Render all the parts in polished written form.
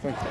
Thank you.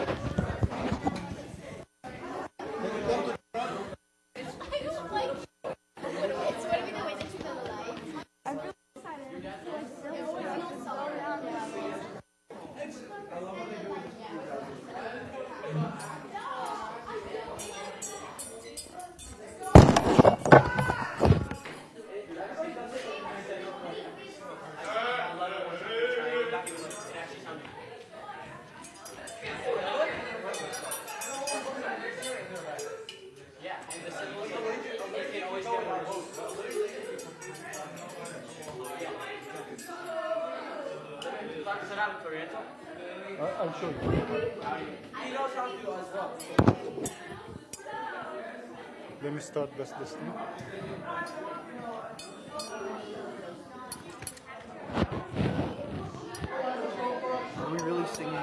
I'll show you. Let me start this listening. Are we really singing?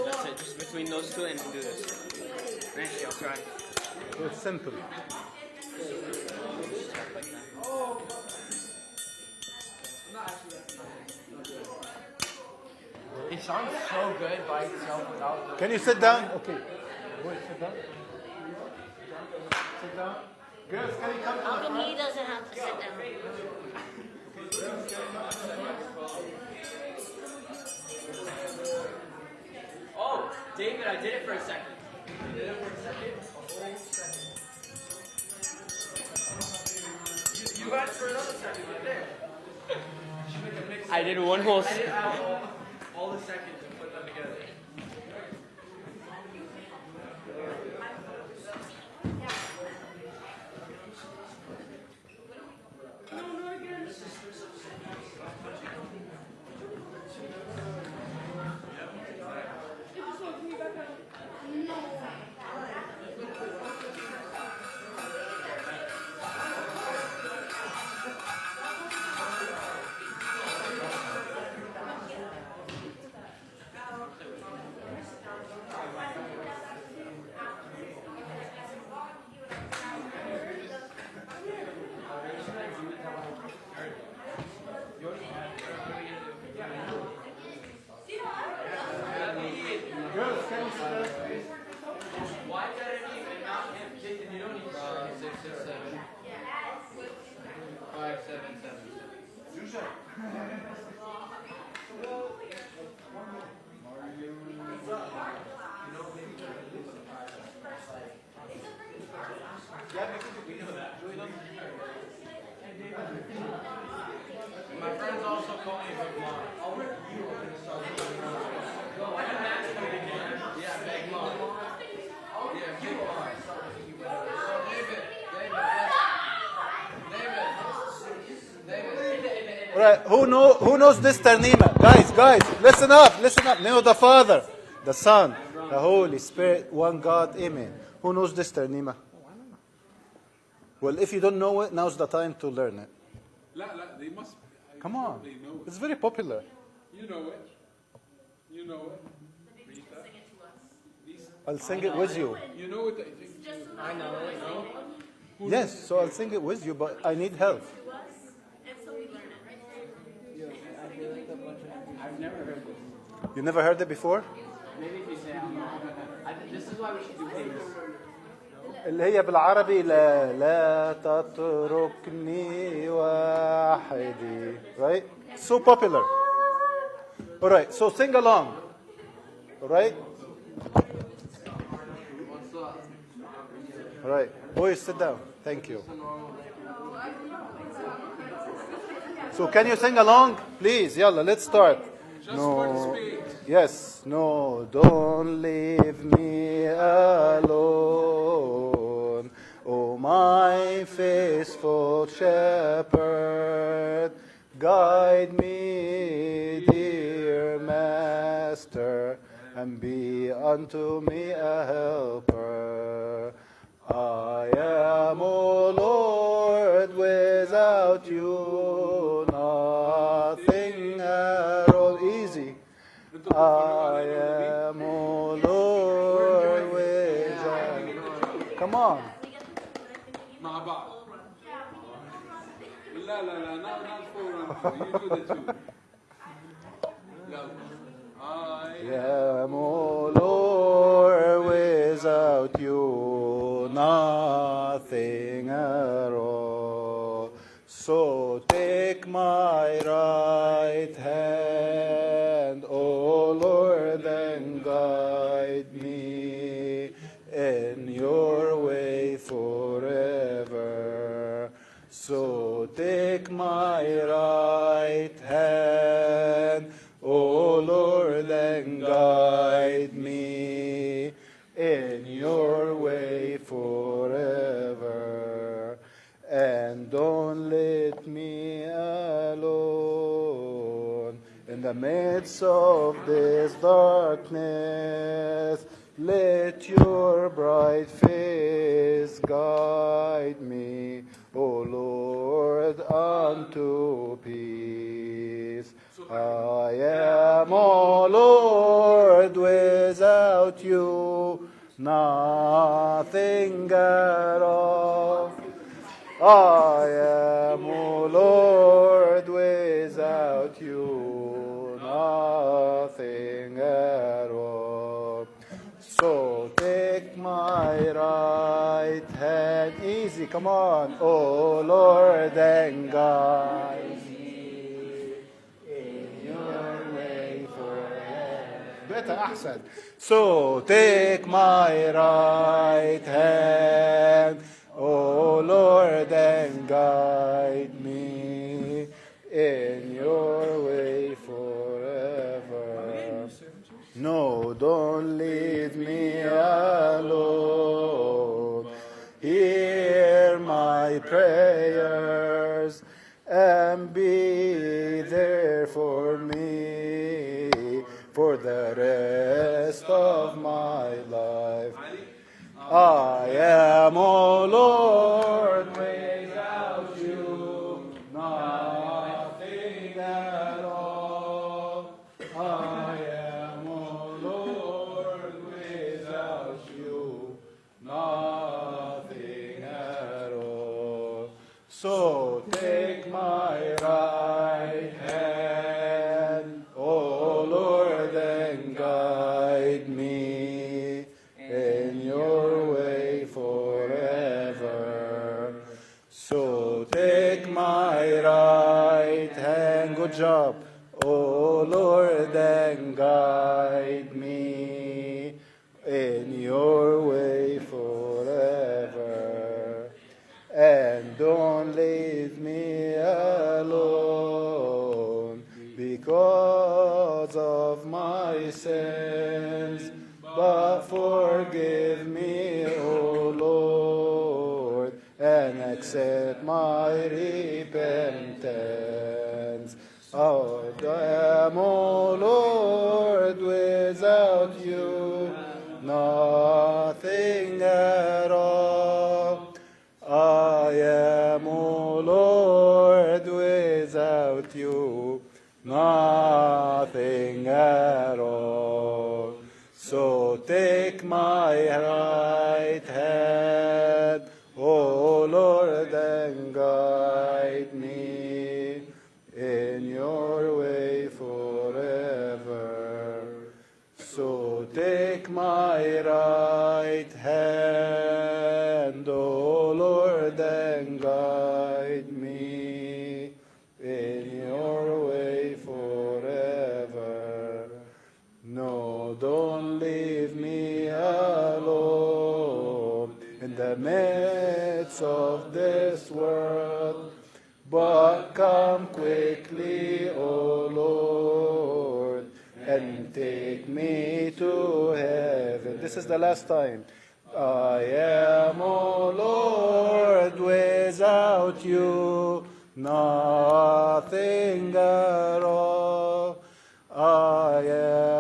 That's it, just between those two and do this. Actually, I'll try. It's simple. It sounds so good by itself without. Can you sit down? Okay. Wait, sit down. Sit down. Girls, can you come to the front? He doesn't have to sit down. Oh, David, I did it for a second. You did it for a second? You got it for another second right there. I did one whole second. All the seconds and put them together. Girls, can you sit down? Why did I even not him? Jason, you don't need to start. 6, 6, 7. 5, 7, 7. My friends also call me Big Mom. Yeah, Big Mom. Yeah, Big Mom. All right. Who knows this ternima? Guys, listen up. Name of the Father, the Son, the Holy Spirit, one God. Amen. Who knows this ternima? Well, if you don't know it, now's the time to learn it. They must. Come on. They know it. It's very popular. You know it. You know it. Rita. I'll sing it with you. You know it. I know it. Yes, so I'll sing it with you, but I need help. I've never heard this. You never heard it before? Maybe if you say this is why we should do things. اللي هي بالعربي لا تتركني وحدي. Right? So popular. All right, so sing along. All right? All right. Boys, sit down. Thank you. So can you sing along? Please, yalla, let's start. No. Yes. No, don't leave me alone. Oh, my faithful shepherd, guide me, dear master, and be unto me a helper. I am, O Lord, without you. مع بعض. لا لا لا not 4 and 4. You do the 2. يلا. I am, O Lord, without you nothing at all. So take my right hand, O Lord, and guide me in your way forever. So take my right hand, O Lord, and guide me in your way forever. And don't let me alone in the midst of this darkness. Let your bright face guide me, O Lord, unto peace. I am, O Lord, without you nothing at all. I am, O Lord, without you nothing at all. So take my right hand, easy, come on, O Lord, and guide me in your way forever. Better, أحسن. So take my right hand, O Lord, and guide me in your way forever. No, don't leave me alone. Hear my prayers and be there for me for the rest of my life. I am, O Lord, without you nothing at all. I am, O Lord, without you nothing at all. So take my right hand, O Lord, and guide me in your way forever. So take my right hand, good job, O Lord, and guide me in your way forever. And don't leave me alone because of my sins, but forgive me, O Lord, and accept my repentance. Oh, I am, O Lord, without you nothing at all. I am, O Lord, without you nothing at all. So take my right hand, O Lord, and guide me in your way forever. So take my right hand, O Lord, and guide me in your way forever. No, don't leave me alone in the midst of this world, but come quickly, O Lord, and take me to heaven. This is the last time. I am, O Lord, without you nothing at all. I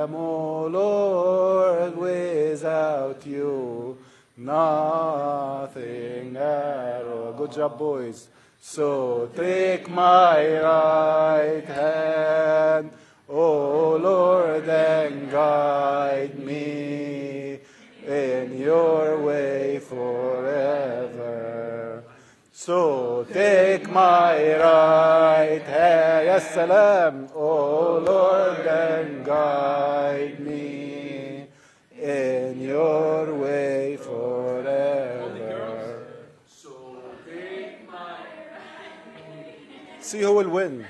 am, O Lord, without you nothing at all. Good job, boys. So take my right hand, O Lord, and guide me in your way forever. So take my right hand, yes salam, O Lord, and guide me in your way forever. See who will win.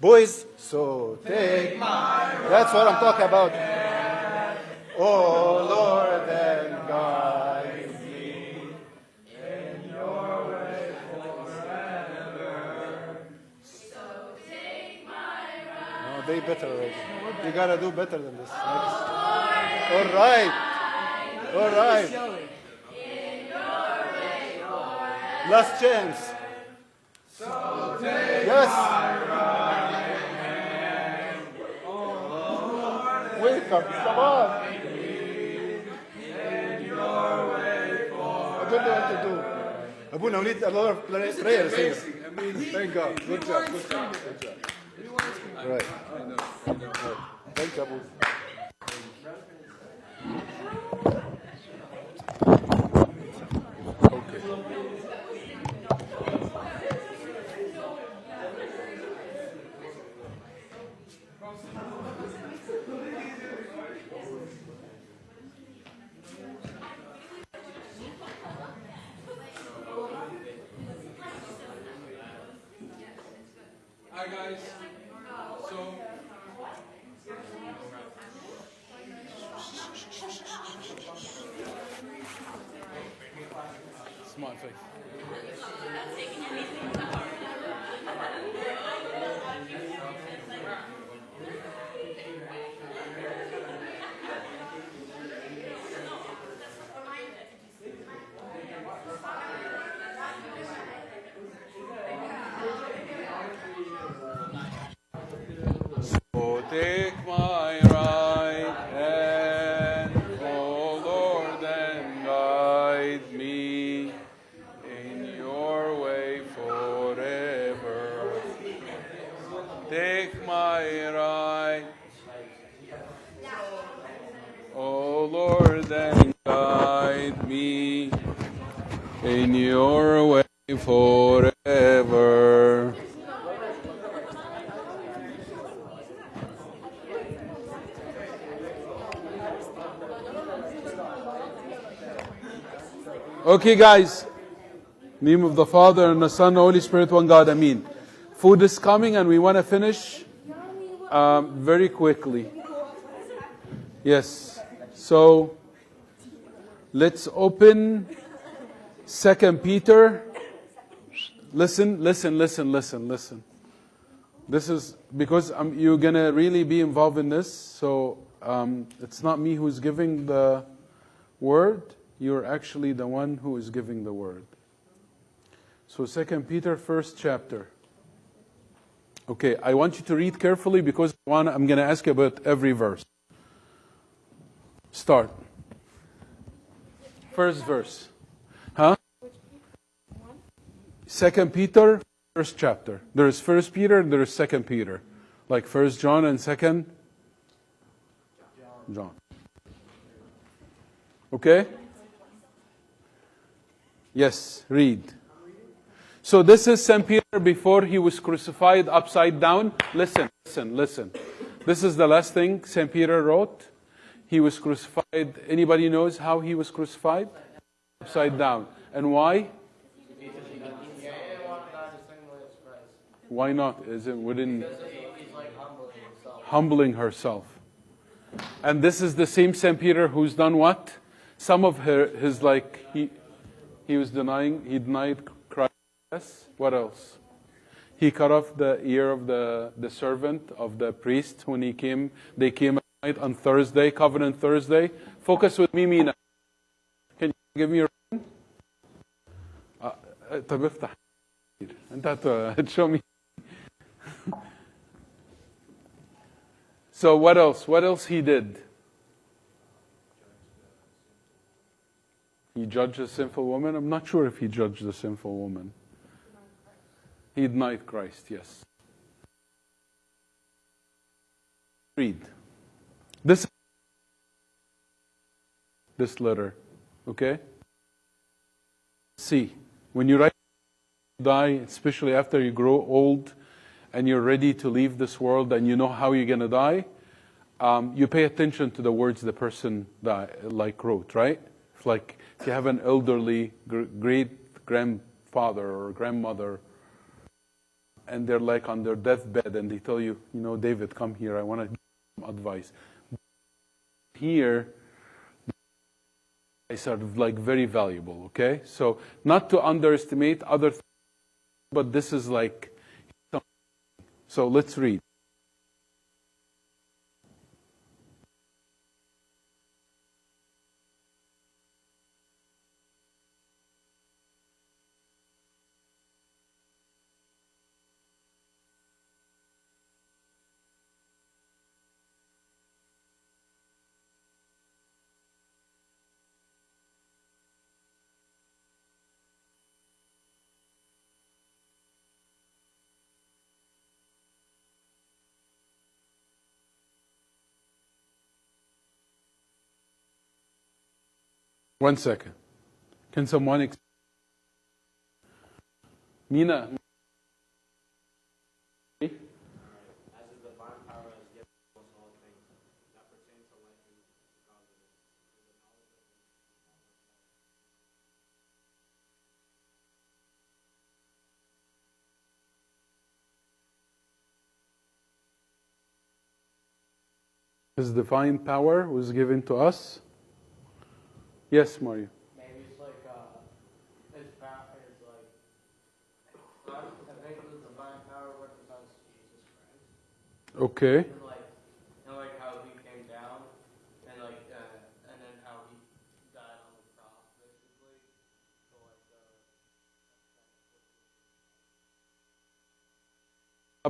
Boys, so take my right. That's what I'm talking about. Oh Lord, and guide me in your way forever. So take my right. No, they better already. You gotta do better than this. All right. All right. Last chance. Yes. Wake up. Come on. I don't know what to do. Abuna, we need a lot of prayers here. Thank God. Good job. Good job. Good job. Right. Thank you, Abu. Hi guys. So Smart face. oh, take my right hand, O Lord, and guide me in your way forever. Take my right, O Lord, and guide me in your way forever. Okay, guys. Name of the Father and the Son, and the Holy Spirit, one God. Ameen. Food is coming, and we want to finish very quickly. Yes. So let's open 2 Peter. Listen. This is because you're gonna really be involved in this. So it's not me who's giving the word. You're actually the one who is giving the word. So 2 Peter, first chapter. Okay, I want you to read carefully because I'm going to ask you about every verse. Start. First verse. Huh? 2 Peter, first chapter. There is 1 Peter and there is 2 Peter. Like 1 John and 2 John. Okay? Yes, read. So this is St. Peter before he was crucified upside down. Listen. This is the last thing St. Peter wrote. He was crucified. Anybody knows how he was crucified? Upside down. And why? Why not? Is it within humbling herself? And this is the same St. Peter who's done what? Some of his he denied Christ. Yes. What else? He cut off the ear of the servant of the priest when they came at night on Thursday, Covenant Thursday. Focus with me, Mina. Can you give me your ring? طب افتح. انت show me. So what else? What else he did? He judged a sinful woman? I'm not sure if he judged a sinful woman. He denied Christ, yes. Read. This letter, okay? See, when you write die, especially after you grow old and you're ready to leave this world and you know how you're going to die, you pay attention to the words the person wrote, right? It's like if you have an elderly great grandfather or grandmother and they're like on their deathbed and they tell you, David, come here, I want to give you some advice. Here, it's sort of like very valuable, okay? So not to underestimate other things, but this is like something. So let's read. One second. Can someone Mina? As his divine power has given us all things that pertain to life and godliness, through the knowledge of him. His divine power was given to us. Yes, Mario. Maybe it's like his power is like I think the divine power represents Jesus Christ. Okay. And like how he came down and and then how he died on the cross basically. So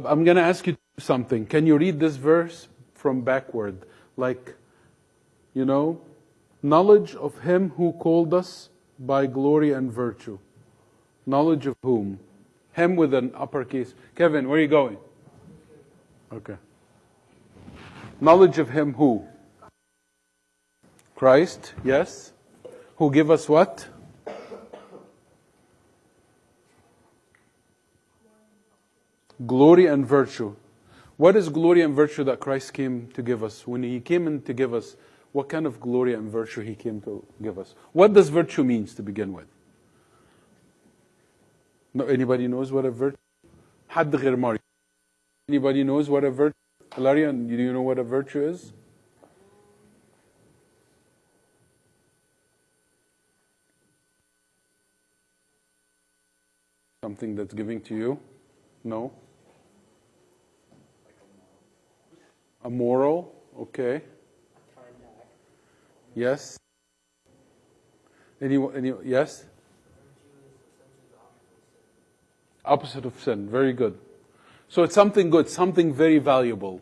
I'm going to ask you something. Can you read this verse from backward? Like, knowledge of him who called us by glory and virtue. Knowledge of whom? Him with an uppercase. Kevin, where are you going? Okay. Knowledge of him who? Christ, yes. Who give us what? Glory and virtue. What is glory and virtue that Christ came to give us? When he came in to give us, what kind of glory and virtue he came to give us? What does virtue means to begin with? No, anybody knows what a virtue? حد غير مريم. Anybody knows what a virtue? Hilarion, do you know what a virtue is? Something that's giving to you? No? A moral? Okay. Yes? Yes? Opposite of sin. Very good. So it's something good, something very valuable.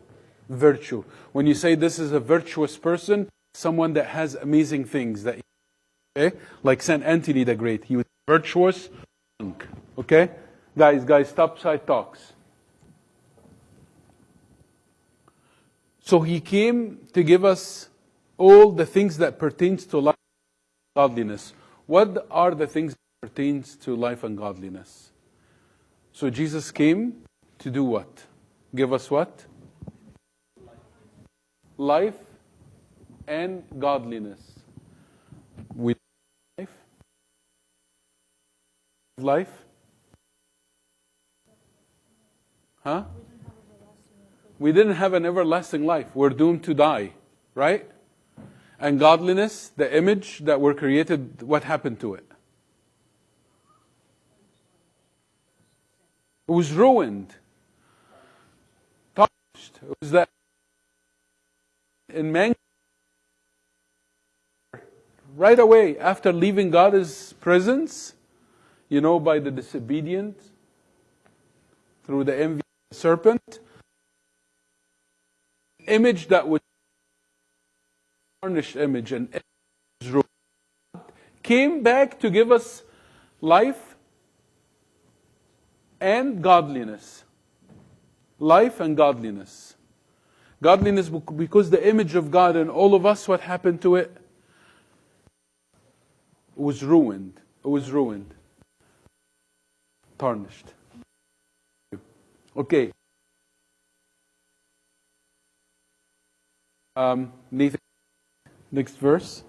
Virtue. When you say this is a virtuous person, someone that has amazing things. Okay? Like Saint Anthony the Great. He was virtuous. Okay? Guys, stop side talks. So he came to give us all the things that pertains to life and godliness. What are the things that pertains to life and godliness? So Jesus came to do what? Give us what? Life and godliness. We life? Huh? We didn't have an everlasting life. We're doomed to die, right? And godliness, the image that we're created, what happened to it? It was ruined. Tarnished. It was that in man, right away after leaving God's presence, by the disobedient, through the envy of the serpent, image that was tarnished image and came back to give us life and godliness. Life and godliness. Godliness, because the image of God in all of us, what happened to it? It was ruined. It was ruined. Tarnished. Okay. Nathan, next verse.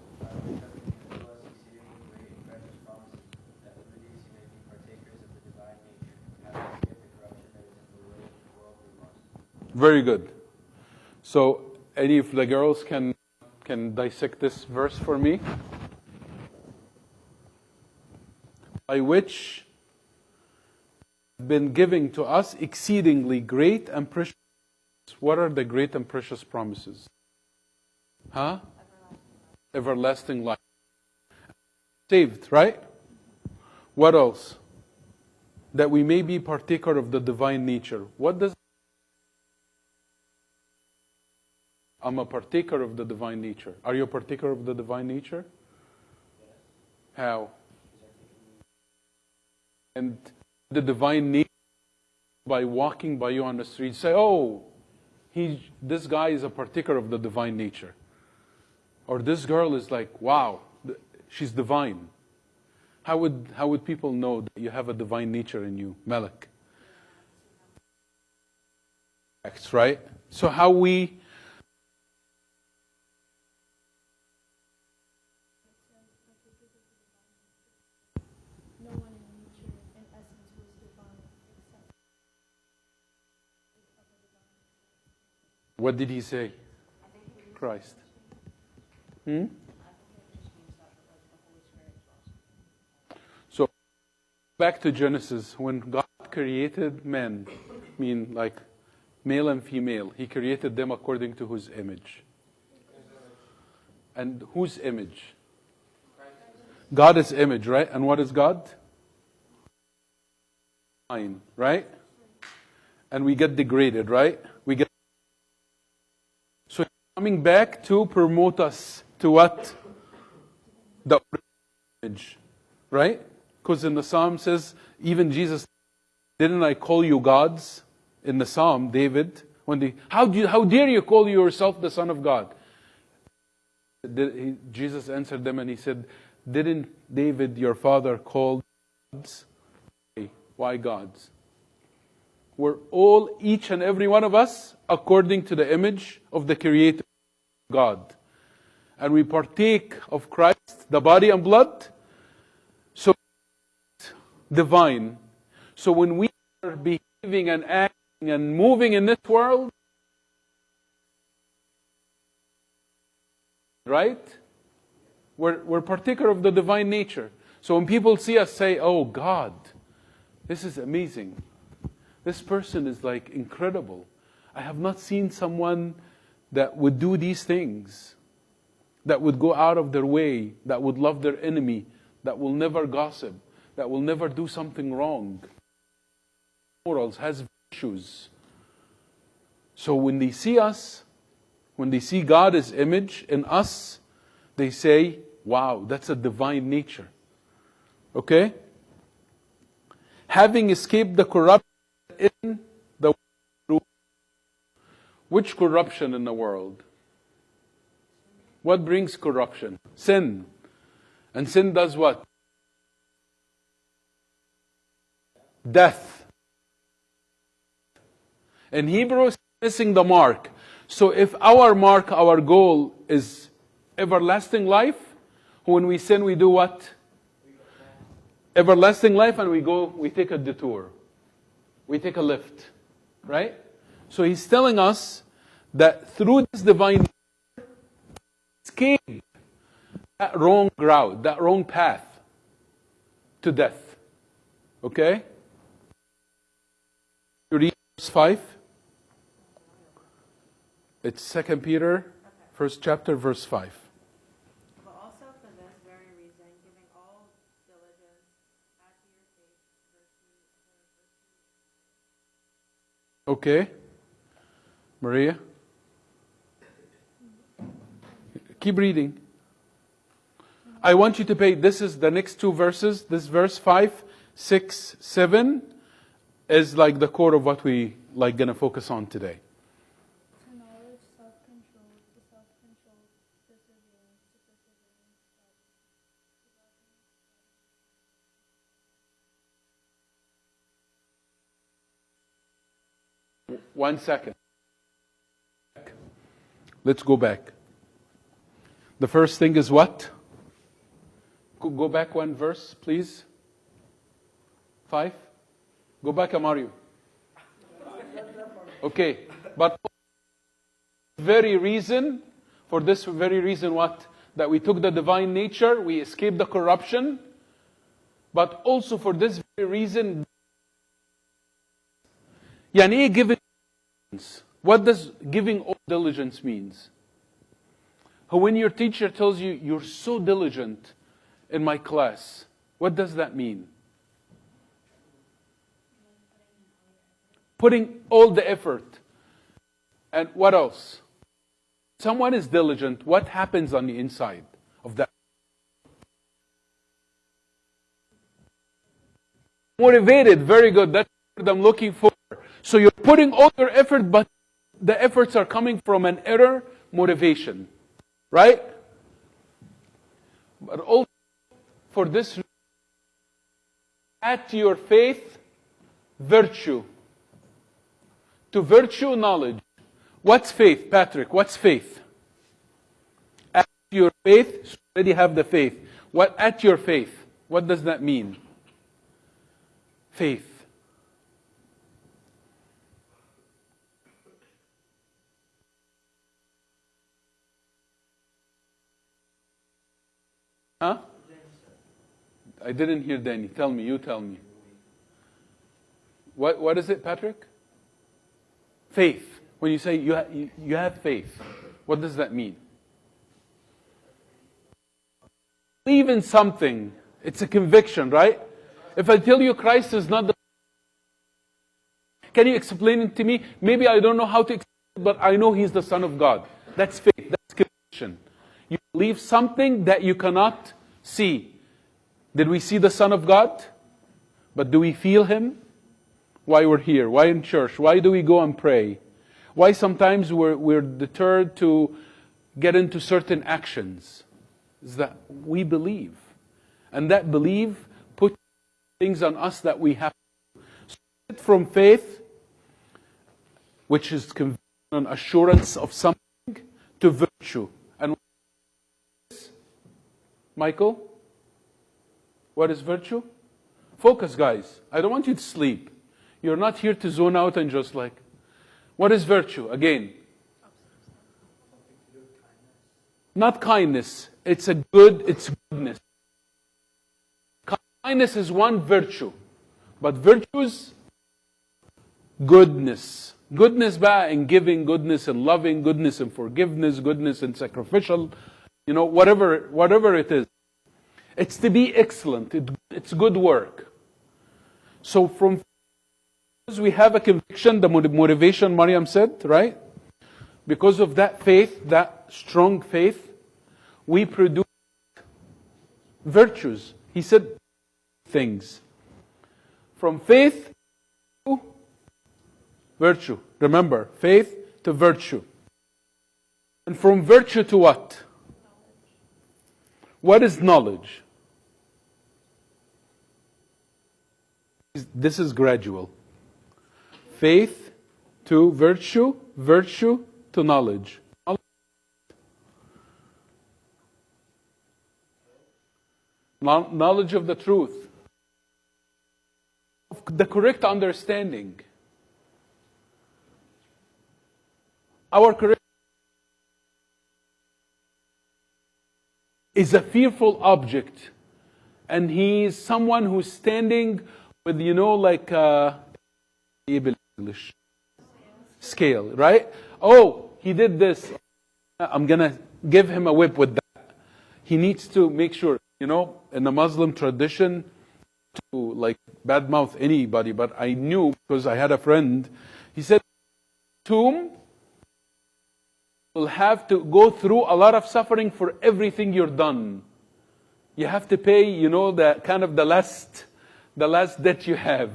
Very good. So, any of the girls can dissect this verse for me? By which been giving to us exceedingly great and precious. What are the great and precious promises? Huh? Everlasting life. Saved, right? What else? That we may be partaker of the divine nature. What does I'm a partaker of the divine nature. Are you a partaker of the divine nature? How? And the divine nature, by walking by you on the street, say, oh, this guy is a partaker of the divine nature. Or this girl is like, wow, she's divine. How would people know that you have a divine nature in you, Malak? Acts, right? So how we What did he say? Christ. So, back to Genesis, when God created men, like male and female, He created them according to whose image? And whose image? God is image, right? And what is God? Divine, right? And we get degraded, right? So coming back to promote us to what? The image, right? Because in the Psalm says, even Jesus, didn't I call you gods? In the Psalm, David, how dare you call yourself the Son of God? Jesus answered them and he said, didn't David, your father, call gods? Why gods? We're all, each and every one of us, according to the image of the Creator, God. And we partake of Christ, the body and blood, so divine. So when we are behaving and acting and moving in this world, right? We're partaker of the divine nature. So when people see us say, oh God, this is amazing. This person is like incredible. I have not seen someone that would do these things, that would go out of their way, that would love their enemy, that will never gossip, that will never do something wrong. Morals, has virtues. So when they see us, when they see God's image in us, they say, wow, that's a divine nature. Okay? Having escaped the corruption in the world. Which corruption in the world? What brings corruption? Sin. And sin does what? Death. In Hebrew, it's missing the mark. So if our mark, our goal is everlasting life, when we sin, we do what? Everlasting life, and we take a detour. We take a lift. Right? So he's telling us that through this divine escape that wrong route, that wrong path to death. Okay? You read verse 5. It's 2 Peter, first chapter, verse 5. But also for this very reason, giving all diligence, add to your faith virtue. Okay. Maria? Keep reading. I want you to pay, this is the next two verses. This verse 5, 6, 7 is like the core of what we going to focus on today. To knowledge self-control, perseverance, to perseverance, study. 1 second. Let's go back. The first thing is what? Go back one verse, please. 5. Go back, Amario. Okay, but for this very reason what? That we took the divine nature, we escaped the corruption, but also for this very reason, يعني إيه giving diligence? What does giving all diligence means? When your teacher tells you, you're so diligent in my class, what does that mean? Putting all the effort. And what else? Someone is diligent, what happens on the inside of that? Motivated, very good. That's what I'm looking for. So you're putting all your effort, but the efforts are coming from an error motivation. Right? But also for this, add to your faith virtue. To virtue, knowledge. What's faith, Patrick? What's faith? Add to your faith, so you already have the faith. What at your faith? What does that mean? Faith. Huh? I didn't hear Danny. Tell me, you tell me. What is it, Patrick? Faith. When you say you have faith, what does that mean? Believe in something. It's a conviction, right? If I tell you Christ is not the... Can you explain it to me? Maybe I don't know how to explain it, but I know He's the Son of God. That's faith. That's conviction. You believe something that you cannot see. Did we see the Son of God? But do we feel Him? Why we're here? Why in church? Why do we go and pray? Why sometimes we're deterred to get into certain actions? Is that we believe. And that belief puts things on us that we have to. So from faith, which is conviction and assurance of something, to virtue. And what is Michael? What is virtue? Focus, guys. I don't want you to sleep. You're not here to zone out and just like... What is virtue? Again. Not kindness. It's goodness. Kindness is one virtue. But virtues, goodness. Goodness in giving, goodness in loving, goodness in forgiveness, goodness in sacrificial, whatever it is. It's to be excellent. It's good work. So from we have a conviction, the motivation Maryam said, right? Because of that faith, that strong faith, we produce virtues. He said things. From faith to virtue. Remember, faith to virtue. And from virtue to what? What is knowledge? This is gradual. Faith to virtue, virtue to knowledge. Knowledge of the truth. Of the correct understanding. Our correct is a fearful object. And he is someone who's standing with, like English scale, right? Oh, he did this. I'm going to give him a whip with that. He needs to make sure, in the Muslim tradition, to badmouth anybody, but I knew because I had a friend, he said, tomb will have to go through a lot of suffering for everything you're done. You have to pay, the last debt you have.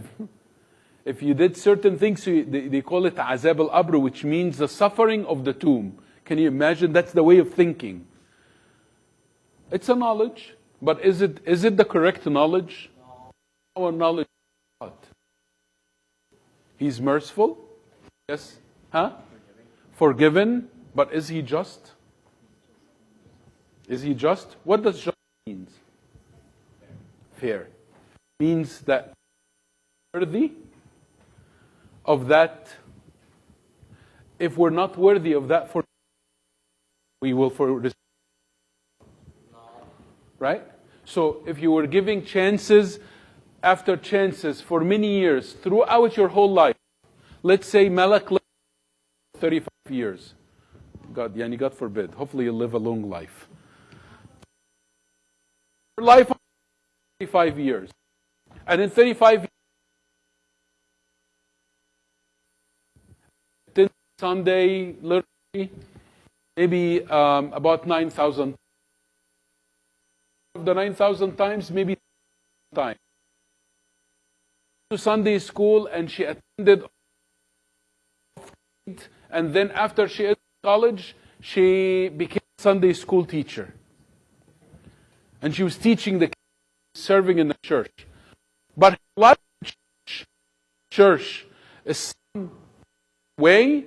If you did certain things, they call it azab al-abr, which means the suffering of the tomb. Can you imagine? That's the way of thinking. It's a knowledge, but is it the correct knowledge? Our knowledge of God. He's merciful. Yes. Huh? Forgiven. But is he just? Is he just? What does just mean? Fair. Means that worthy of that. If we're not worthy of that, we will for right? So if you were giving chances after chances for many years throughout your whole life, let's say Malak lived 35 years. God forbid. Hopefully you'll live a long life. Life 35 years. And in 35 years, Sunday, literally, maybe about 9,000. Of the 9,000 times, maybe times. To Sunday school, and she attended. And then after she entered college, she became a Sunday school teacher. And she was teaching the kids, serving in the church. But life in church is some way.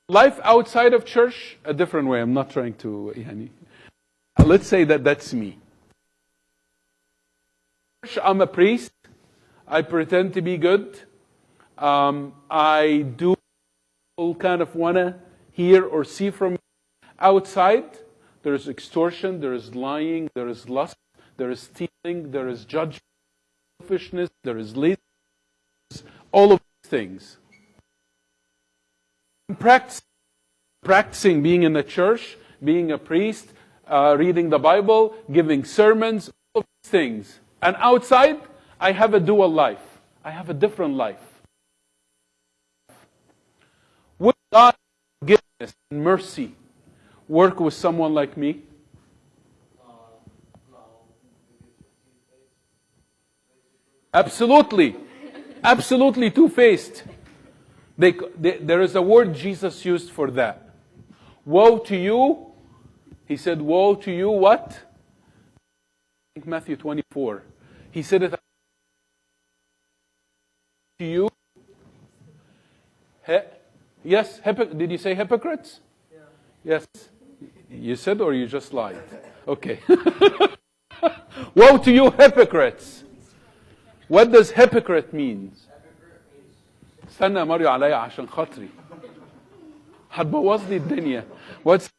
Life outside of church, a different way. I'm not trying to... Let's say that that's me. I'm a priest. I pretend to be good. I do kind of want to hear or see from outside. There is extortion, there is lying, there is lust, there is stealing, there is judgment, selfishness, there is laziness, all of these things. I'm practicing being in the church, being a priest, reading the Bible, giving sermons, all of these things. And outside, I have a dual life. I have a different life. Would God's forgiveness and mercy work with someone like me? Absolutely. Absolutely two-faced. There is a word Jesus used for that. Woe to you. He said, woe to you, what? I think Matthew 24. He said it to you. Yes, did you say hypocrites? Yeah. Yes. You said or you just lied? Okay. Woe to you hypocrites. What does hypocrite mean? استنى ماريو عليا عشان خاطري. هتبوظ لي الدنيا. What's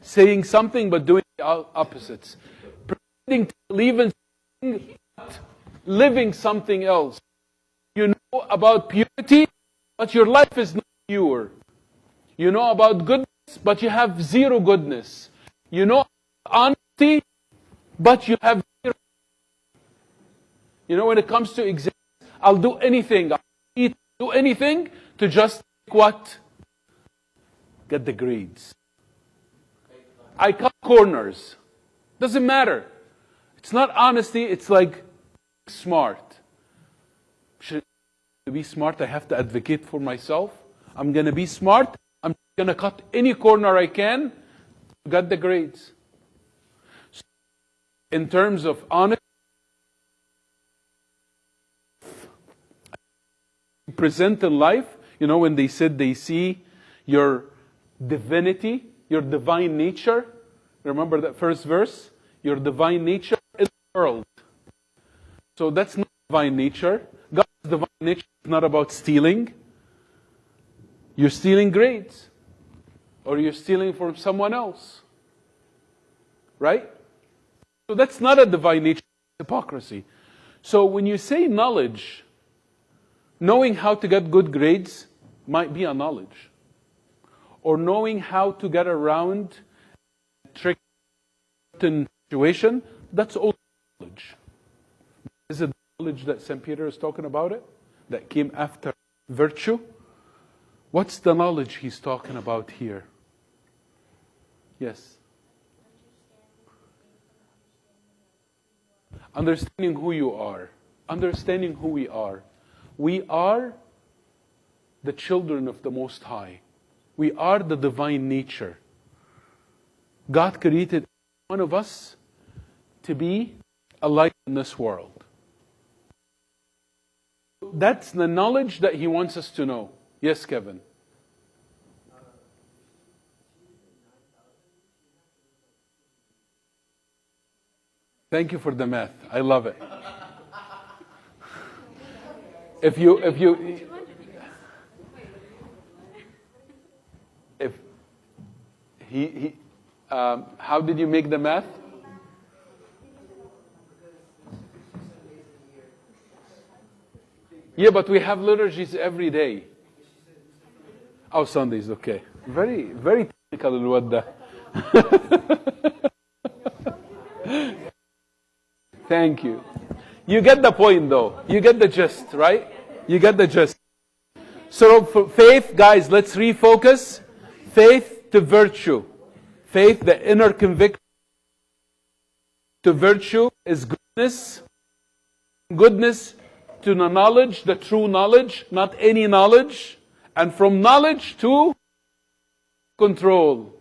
saying something but doing the opposites. Pretending to believe in something but living something else. You know about purity, but your life is not pure. You know about goodness, but you have zero goodness. You know honesty, but you have zero. You know, when it comes to exams, I'll do anything. I'll do anything to just what? Get the grades. I cut corners. Doesn't matter. It's not honesty, it's like smart. To be smart, I have to advocate for myself. I'm going to be smart. I'm going to cut any corner I can to get the grades. So in terms of honesty, present in life, you know, when they said they see your divinity, your divine nature. Remember that first verse? Your divine nature in the world. So that's not divine nature. God's divine nature is not about stealing. You're stealing grades. Or you're stealing from someone else. Right? So that's not a divine nature, hypocrisy. So when you say knowledge, knowing how to get good grades might be a knowledge. Or knowing how to get around a tricky situation, that's all knowledge. Is it knowledge that St. Peter is talking about it? That came after virtue? What's the knowledge he's talking about here? Yes? Understanding who you are. Understanding who we are. We are the children of the Most High. We are the divine nature. God created one of us to be a light in this world. That's the knowledge that He wants us to know. Yes, Kevin? Thank you for the math. I love it. If how did you make the math? Yeah, but we have liturgies every day. Oh, Sundays, okay. Very, very technical, Al-Wadda. Thank you. You get the point, though. You get the gist, right? You get the gist. So, for faith, guys, let's refocus. Faith to virtue. Faith, the inner conviction to virtue is goodness. Goodness to the knowledge, the true knowledge, not any knowledge. And from knowledge to control.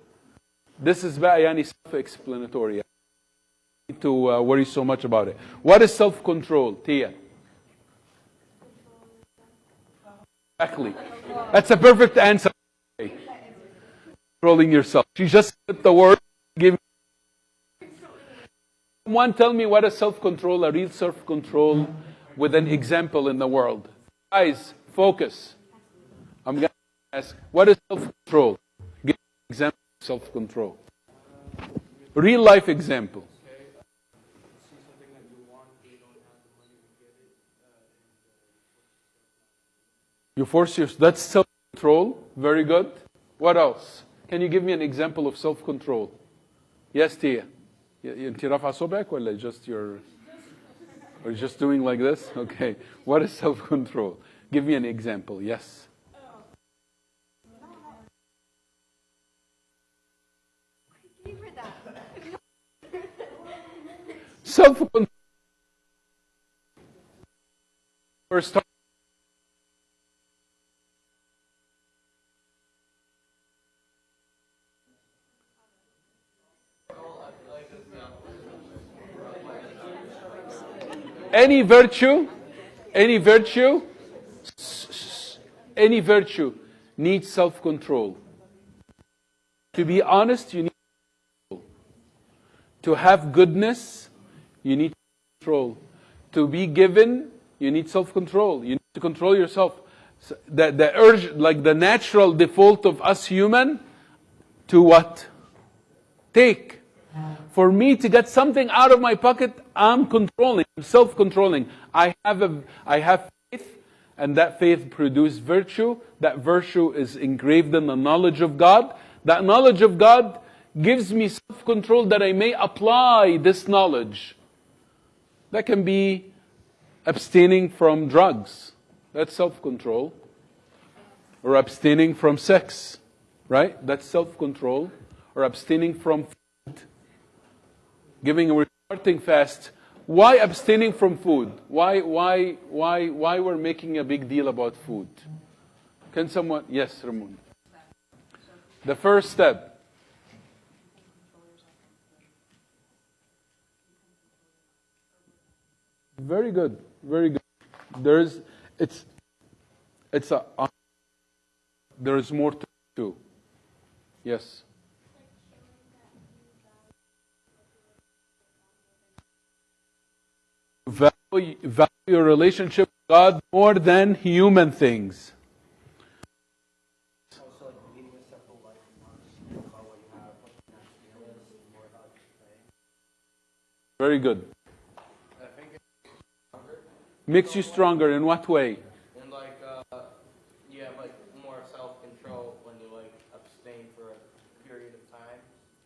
This is yani self-explanatory. I don't need to worry so much about it. What is self-control, Tia? Exactly. That's a perfect answer. Controlling yourself. She just said the word. Give. Someone tell me what is self-control, a real self-control with an example in the world. Guys, focus. I'm going to ask, what is self-control? Give an example of self-control. Real life example. You force yourself. That's self-control. Very good. What else? Can you give me an example of self-control? Yes, Tia. أنت رافعة صبعك ولا just your... Or just doing like this? Okay. What is self-control? Give me an example. Yes. Self-control. First time. Any virtue needs self-control. To be honest, you need control. To have goodness, you need control. To be given, you need self-control. You need to control yourself. The urge, like the natural default of us human, to what? Take. For me to get something out of my pocket, I'm controlling, I'm self-controlling. I have faith, and that faith produces virtue. That virtue is engraved in the knowledge of God. That knowledge of God gives me self-control that I may apply this knowledge. That can be abstaining from drugs. That's self-control. Or abstaining from sex. Right? That's self-control. Or abstaining from food. Giving a starting fast. Why abstaining from food? Why we're making a big deal about food? Can someone... Yes, Ramon. The first step. Very good. Very good. There's more to do. Yes. Value your relationship with God more than human things. Very good. I think it Makes you stronger in what way? and like you have like more self-control when you like abstain for a period of time.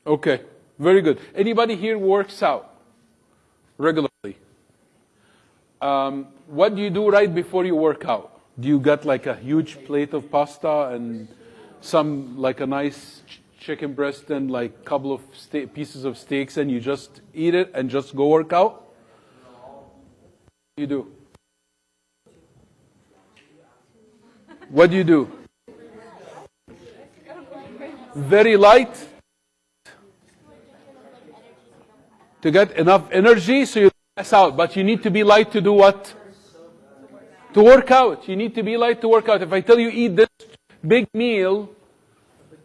Okay, very good. Anybody here works out regularly? What do you do right before you work out? Do you get like a huge plate of pasta and some like a nice chicken breast and like couple of pieces of steaks and you just eat it and just go work out? You do. What do you do? Very light to get enough energy so you don't pass out. But you need to be light to do what? To work out. You need to be light to work out. If I tell you eat this big meal,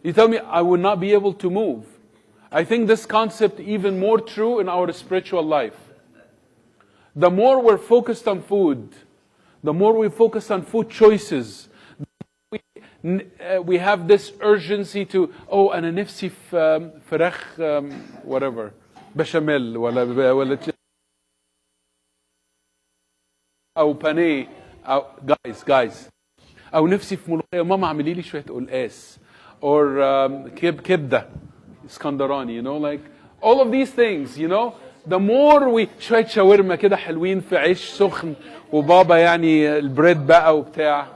you tell me I will not be able to move. I think this concept even more true in our spiritual life. The more we're focused on food, the more we focus on food choices, we have this urgency to, أنا نفسي في فراخ whatever, بشاميل ولا أو بانيه أو guys أو نفسي في ملوخية ماما اعملي لي شوية قلقاس or كبدة اسكندراني, you know, like all of these things, you know. The more we شوية شاورما كده حلوين في عيش سخن وبابا يعني البريد بقى وبتاع.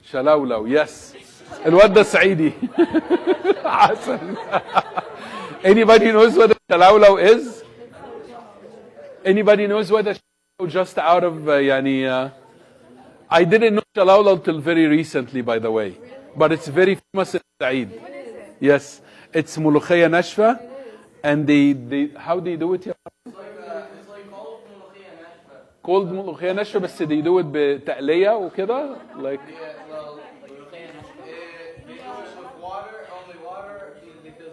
شلاولو, yes. الواد ده صعيدي. حسن. Anybody knows what a شلاولو is? Anybody knows what a شلاولو just out of يعني I didn't know شلاولو till very recently, by the way. But it's very famous in Said. Yes. It's ملوخية ناشفة and they how they do it? It's like cold ملوخية ناشفة. Cold ملوخية ناشفة بس they do it بتقلية وكده like. Yeah, well, they do it with water, only water, because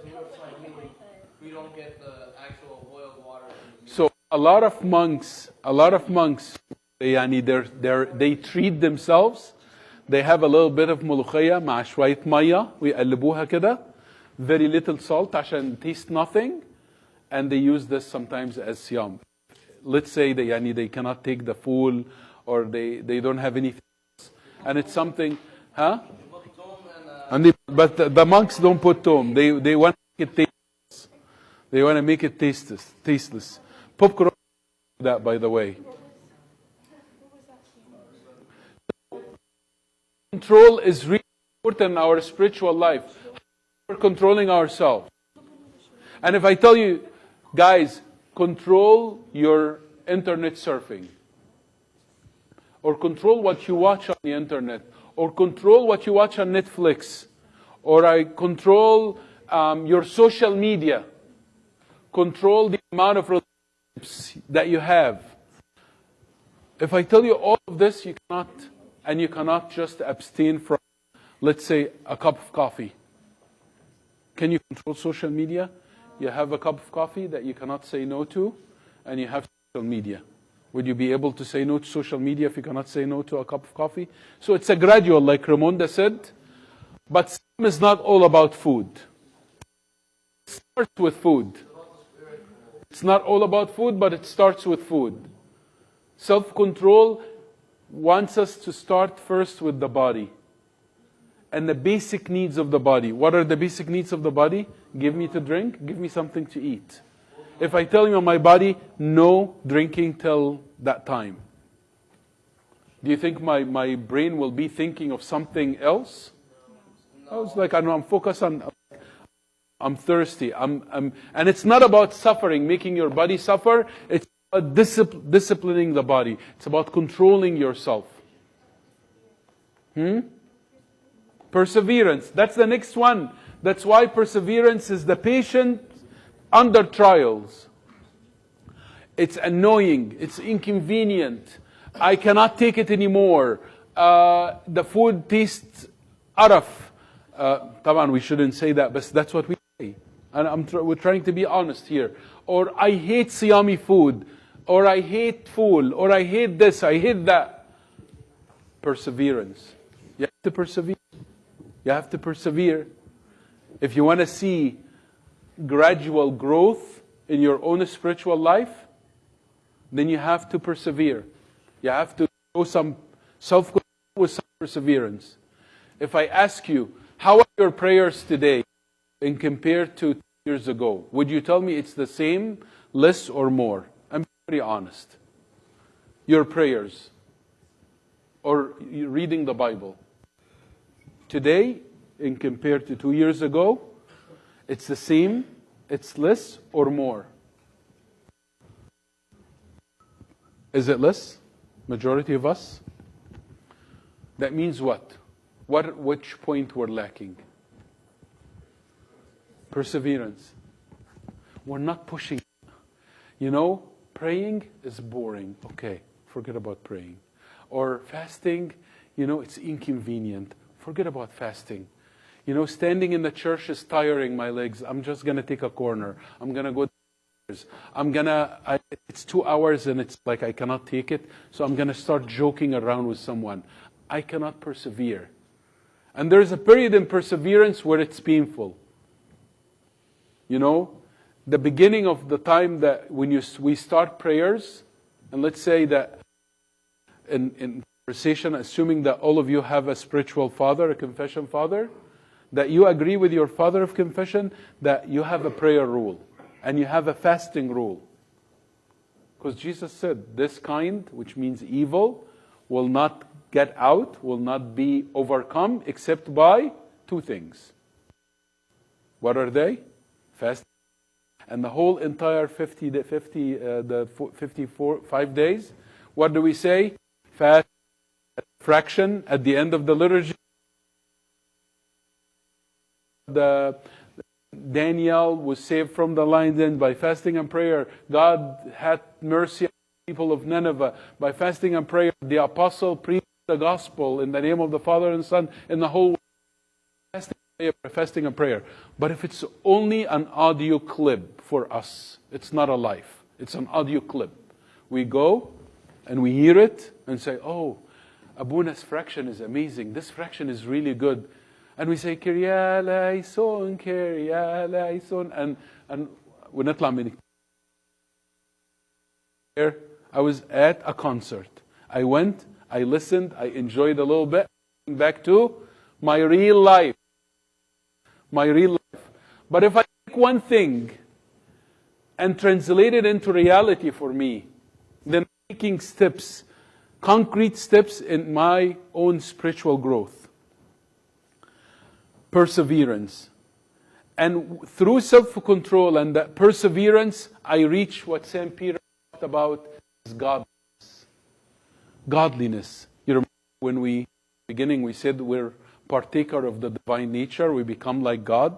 we don't get the actual boiled water. So a lot of monks, they treat themselves. They have a little bit of ملوخية مع شوية مية ويقلبوها كده. Very little salt عشان taste nothing, and they use this sometimes as siyam. Let's say they cannot take the full, or they don't have anything else. And it's something, huh? But the monks don't put tom. They want to make it tasteless. They want to make it tasteless. Popcorn that, by the way. Control is really important in our spiritual life. We're controlling ourselves. And if I tell you, guys, control your internet surfing, or control what you watch on the internet, or control what you watch on Netflix, or I control your social media, control the amount of relationships that you have. If I tell you all of this, you cannot just abstain from, let's say, a cup of coffee. Can you control social media? You have a cup of coffee that you cannot say no to, and you have social media. Would you be able to say no to social media if you cannot say no to a cup of coffee? So it's a gradual, like Ramonda said, but Islam is not all about food. It starts with food. It's not all about food, but it starts with food. Self-control wants us to start first with the body and the basic needs of the body. What are the basic needs of the body? Give me to drink, give me something to eat. If I tell you my body, no drinking till that time, do you think my brain will be thinking of something else? I was like, I'm focused on, I'm thirsty. And it's not about suffering, making your body suffer. It's about disciplining the body. It's about controlling yourself. Perseverance. That's the next one. That's why perseverance is the patient under trials. It's annoying. It's inconvenient. I cannot take it anymore. The food tastes araf. طبعا we shouldn't say that, but that's what we say. And we're trying to be honest here. Or I hate siyami food. Or I hate fool. Or I hate this. I hate that. Perseverance. You have to persevere. You have to persevere. If you want to see gradual growth in your own spiritual life, then you have to persevere. You have to show some self-control with some perseverance. If I ask you, how are your prayers today in compared to 2 years ago? Would you tell me it's the same, less, or more? I'm pretty honest. Your prayers, or reading the Bible. Today, in compared to 2 years ago, it's the same, it's less, or more? Is it less? Majority of us? That means what? Which point we're lacking? Perseverance. We're not pushing. You know, praying is boring. Okay, forget about praying. Or fasting, you know, it's inconvenient. Forget about fasting. You know, standing in the church is tiring my legs. I'm just going to take a corner. I'm going to go it's 2 hours and it's like I cannot take it. So I'm going to start joking around with someone. I cannot persevere. And there's a period in perseverance where it's painful. You know, the beginning of the time that when we start prayers, and let's say that in conversation, assuming that all of you have a spiritual father, a confession father, that you agree with your father of confession that you have a prayer rule and you have a fasting rule. Because Jesus said, this kind, which means evil, will not get out, will not be overcome except by 2 things. What are they? Fasting. And the whole entire 5 days, what do we say? Fast, fraction at the end of the liturgy. Daniel was saved from the lion's den by fasting and prayer. God had mercy on the people of Nineveh by fasting and prayer. The apostle preached the gospel in the name of the Father and Son in the whole world. Fasting and prayer. But if it's only an audio clip for us, it's not a life. It's an audio clip. We go and we hear it and say, oh, Abuna's fraction is amazing. This fraction is really good. And we say, Kyrie eleison, Kyrie eleison. And ونطلع من here. I was at a concert. I went, I listened, I enjoyed a little bit. Back to my real life. My real life. But if I take one thing and translate it into reality for me, then I'm taking steps, concrete steps in my own spiritual growth. Perseverance. And through self-control and that perseverance, I reach what St. Peter talked about as godliness. Godliness. You remember when we said we're partaker of the divine nature, we become like God.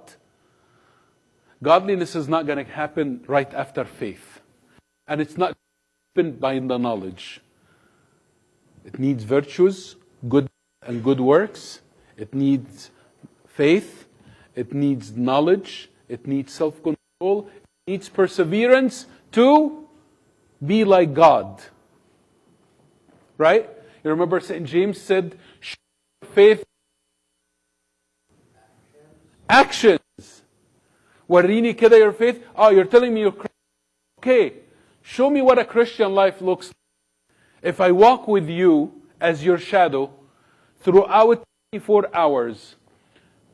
Godliness is not going to happen right after faith. And it's not happen by the knowledge. It needs virtues, good and good works. It needs faith. It needs knowledge. It needs self-control. It needs perseverance to be like God. Right? You remember St. James said, faith, actions. Warini kida your faith. Oh, you're telling me you're Christian. Okay, show me what a Christian life looks like. If I walk with you as your shadow throughout 24 hours,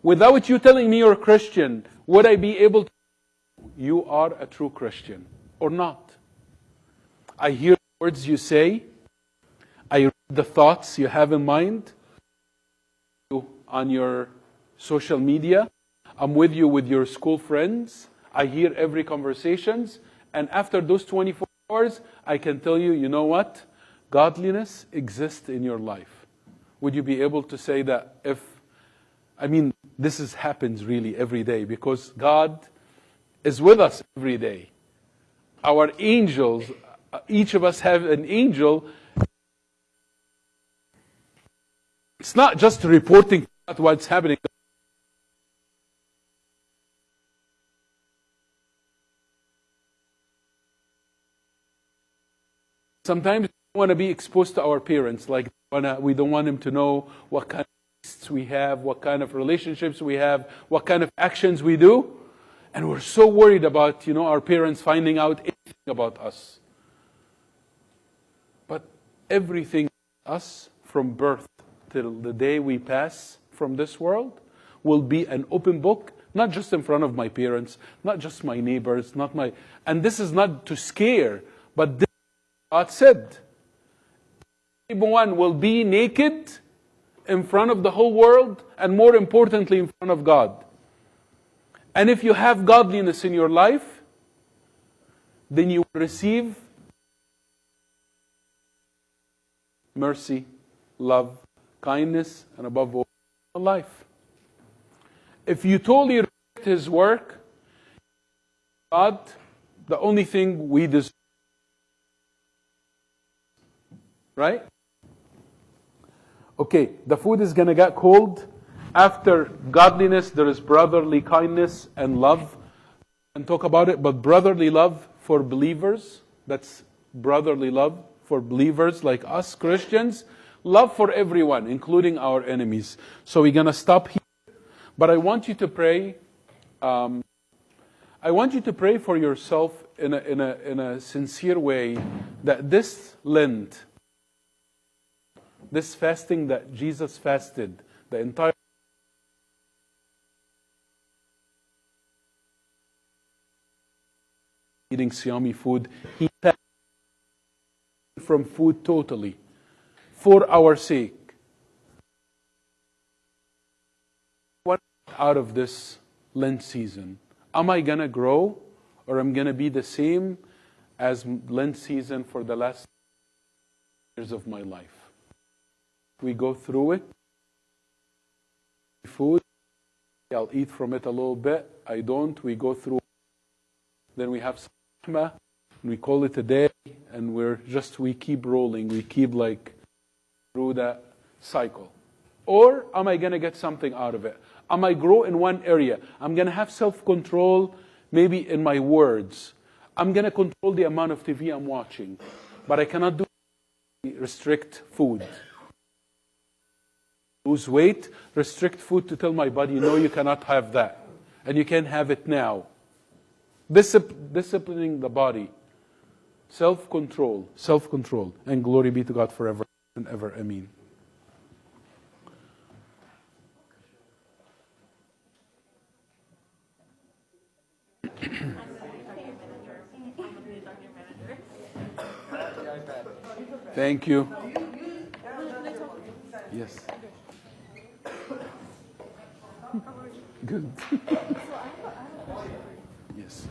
without you telling me you're a Christian, would I be able to know you are a true Christian or not? I hear the words you say. I read the thoughts you have in mind on your social media. I'm with you with your school friends. I hear every conversations. And after those 24 hours, I can tell you, you know what? Godliness exists in your life. Would you be able to say that this happens really every day because God is with us every day. Our angels, each of us have an angel. It's not just reporting what's happening. Sometimes we don't want to be exposed to our parents. Like we don't want them to know what kind of tastes we have, what kind of relationships we have, what kind of actions we do. And we're so worried about, our parents finding out anything about us. But everything us from birth till the day we pass from this world will be an open book, not just in front of my parents, not just my neighbors, and this is not to scare, but this God said, everyone will be naked in front of the whole world, and more importantly, in front of God. And if you have godliness in your life, then you will receive mercy, love, kindness, and above all, life. If you totally reject His work, God, the only thing we deserve, right? Okay, the food is going to get cold. After godliness, there is brotherly kindness and love. And talk about it, but brotherly love for believers, that's brotherly love for believers like us Christians, love for everyone, including our enemies. So we're going to stop here. But I want you to pray. I want you to pray for yourself in a sincere way that this Lent, this fasting that Jesus fasted, the entire eating Siyami food, He fasted from food totally for our sake. What out of this Lent season? Am I going to grow, or am I going to be the same as Lent season for the last years of my life? We go through it. Food, I'll eat from it a little bit. I don't. We go through. Then we have Sahma, and we call it a day, and we keep rolling. We keep through that cycle. Or am I going to get something out of it? Am I grow in one area? I'm going to have self-control maybe in my words. I'm going to control the amount of TV I'm watching. But I cannot restrict food. Lose weight, restrict food to tell my body, no, you cannot have that. And you can't have it now. Disciplining the body. Self-control. Self-control. And glory be to God forever and ever. Ameen. Thank you. Yes. Good. Yes.